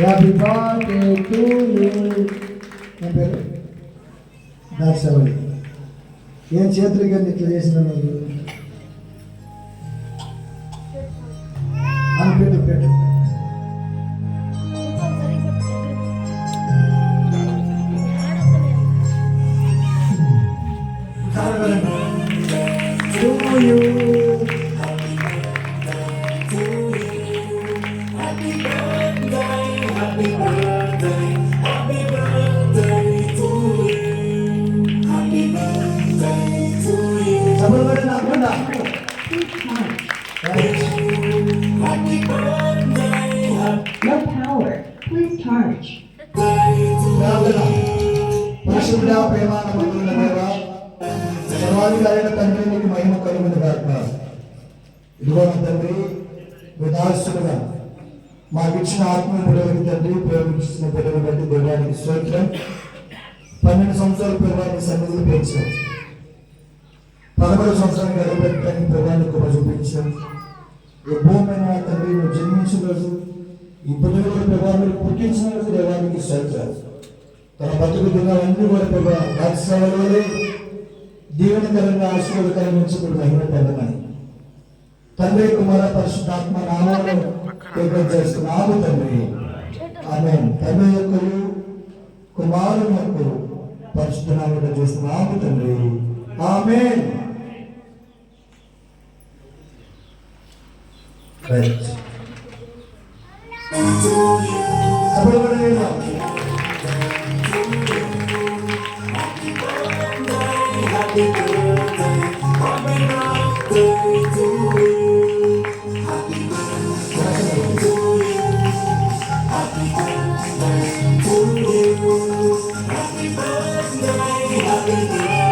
Happy birthday to you. నా పేరు దాక్షావళి. ఏం చేతులు కానీ ఇట్లా చేసిన నువ్వు అని పెట్టు పెట్టు. No power. Please charge. పరిశుద్ధ ప్రేమానమైన దేవా, సర్వాధికారైన తండ్రి నీకు మహిమ కలుగును గాక. ఇదిగో నా తండ్రి, విధాస్తులుగా మాకిచ్చిన ఆత్మ బిడ్డలకి తండ్రి, ప్రేమించిన బిడ్డలు బట్టి దేవానికి స్తోత్రం. 12 సంవత్సరాల పూర్వాన్ని సన్నిధిని పెంచాం. 11 సంవత్సరానికి అడుగుపెట్టడానికి ప్రభావాన్ని కృప చూపించాం. ఈ భూమి మీద తండ్రి నువ్వు జన్మించిన రోజు, ఈ బిడ్డలు ప్రభావాన్ని పుట్టించిన రోజు దేవానికి స్తోత్రం. తన బతుకు దినాలన్నీ కూడా ప్రభావ రాజసేవలోనే దీవెనకరంగా ఆశీర్వాదకరంగా ఉంచబడి మహిమ పొందమని తండ్రి కుమార పరిశుద్ధాత్మ నామాలను ఏకం చేస్తున్నాము తండ్రి. ఆమేన్. తండ్రి యొక్కరు కుమారుని యొక్కరు పరిశుద్ధ నామమున చేస్తున్నాము తండ్రి. ఆమేన్. Right. Happy birthday, happy birthday to you. Happy birthday to you. Happy birthday to you. Happy birthday, happy birthday.